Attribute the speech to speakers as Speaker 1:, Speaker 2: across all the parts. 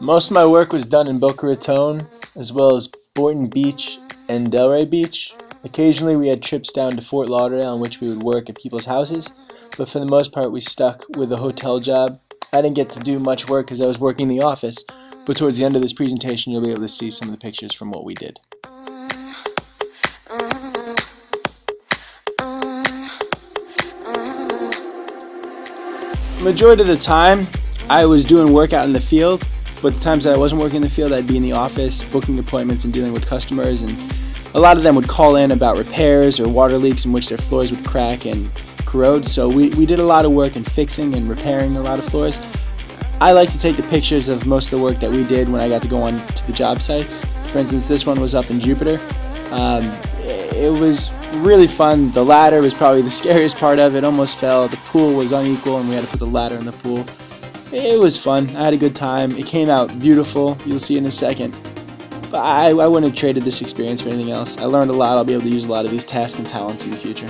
Speaker 1: Most of my work was done in Boca Raton, as well as Boynton Beach and Delray Beach. Occasionally we had trips down to Fort Lauderdale in which we would work at people's houses, but for the most part we stuck with a hotel job. I didn't get to do much work because I was working in the office, but towards the end of this presentation you'll be able to see some of the pictures from what we did. Majority of the time I was doing work out in the field, but the times that I wasn't working in the field I'd be in the office booking appointments and dealing with customers, and a lot of them would call in about repairs or water leaks in which their floors would crack and corrode. So we did a lot of work in fixing and repairing a lot of floors. I like to take the pictures of most of the work that we did when I got to go on to the job sites. For instance, this one was up in Jupiter. It was really fun. The ladder was probably the scariest part of it. Almost fell. The pool was unequal and we had to put the ladder in the pool. It was fun. I had a good time. It came out beautiful. You'll see in a second. But I wouldn't have traded this experience for anything else. I learned a lot. I'll be able to use a lot of these tasks and talents in the future.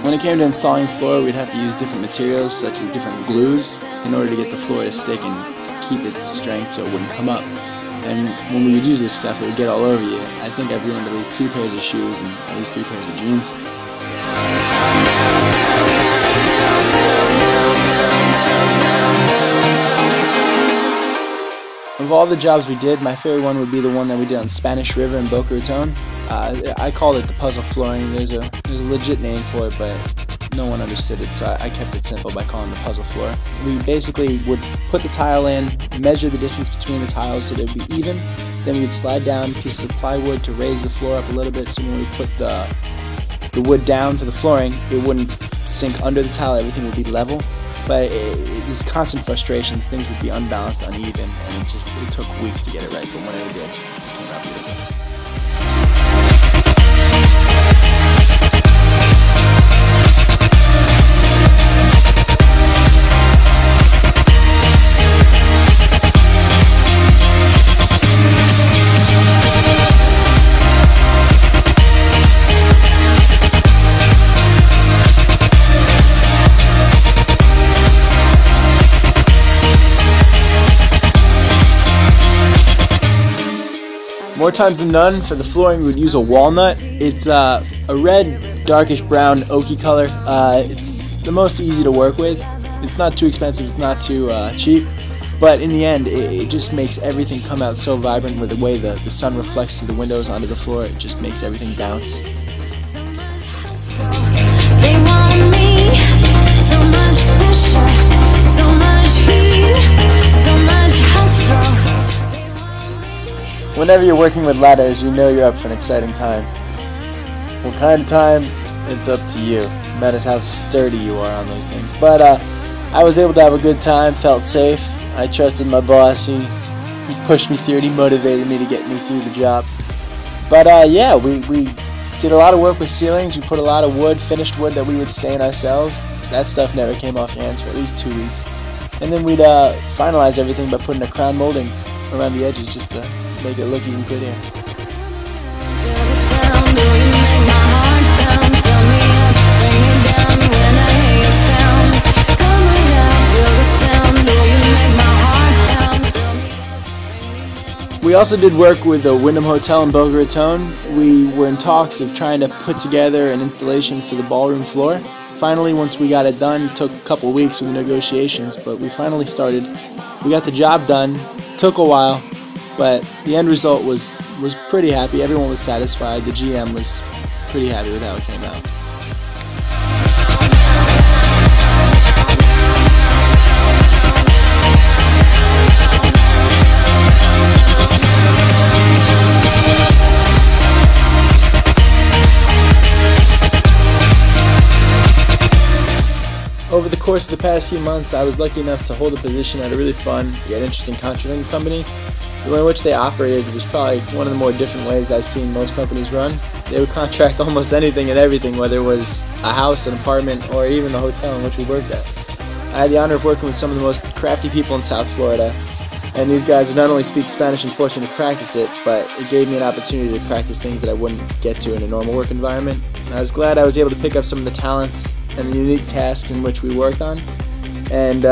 Speaker 1: When it came to installing floor, we'd have to use different materials such as different glues in order to get the floor to stick and keep its strength so it wouldn't come up. And when we would use this stuff, it would get all over you. I think I've ruined at least 2 pairs of shoes and at least 3 pairs of jeans. Of all the jobs we did, my favorite one would be the one that we did on Spanish River in Boca Raton. I called it the puzzle flooring. There's a legit name for it, but no one understood it, so I kept it simple by calling it the puzzle floor. We basically would put the tile in, measure the distance between the tiles so that it would be even, then we would slide down pieces of plywood to raise the floor up a little bit, so when we put the wood down for the flooring, it wouldn't sink under the tile, everything would be level. But it was constant frustrations, things would be unbalanced, uneven, and it took weeks to get it right, but when it did, it came out beautiful. More times than none, for the flooring we would use a walnut. It's a red, darkish brown, oaky color. It's the most easy to work with. It's not too expensive, it's not too cheap, but in the end it just makes everything come out so vibrant with the way the sun reflects through the windows onto the floor. It just makes everything bounce. They want me, so much pressure, so much heat, so much hustle. Whenever you're working with ladders, you know you're up for an exciting time. What kind of time? It's up to you. It matters how sturdy you are on those things. But I was able to have a good time, felt safe. I trusted my boss. He pushed me through it. He motivated me to get me through the job. But yeah, we did a lot of work with ceilings. We put a lot of wood, finished wood that we would stain ourselves. That stuff never came off your hands for at least 2 weeks. And then we'd finalize everything by putting a crown molding around the edges just to make it look even prettier. We also did work with the Wyndham Hotel in Boca Raton. We were in talks of trying to put together an installation for the ballroom floor. Finally, once we got it done, it took a couple of weeks with the negotiations, but we finally started. We got the job done. It took a while. But the end result was pretty happy. Everyone was satisfied. The GM was pretty happy with how it came out. Over the course of the past few months, I was lucky enough to hold a position at a really fun yet interesting contracting company. The way in which they operated was probably one of the more different ways I've seen most companies run. They would contract almost anything and everything, whether it was a house, an apartment, or even the hotel in which we worked at. I had the honor of working with some of the most crafty people in South Florida. And these guys would not only speak Spanish and force me to practice it, but it gave me an opportunity to practice things that I wouldn't get to in a normal work environment. I was glad I was able to pick up some of the talents and the unique tasks in which we worked on. And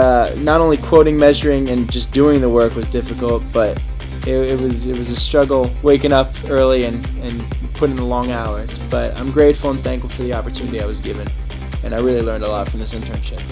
Speaker 1: not only quoting, measuring, and just doing the work was difficult, but it was a struggle waking up early and putting in the long hours. But I'm grateful and thankful for the opportunity I was given, and I really learned a lot from this internship.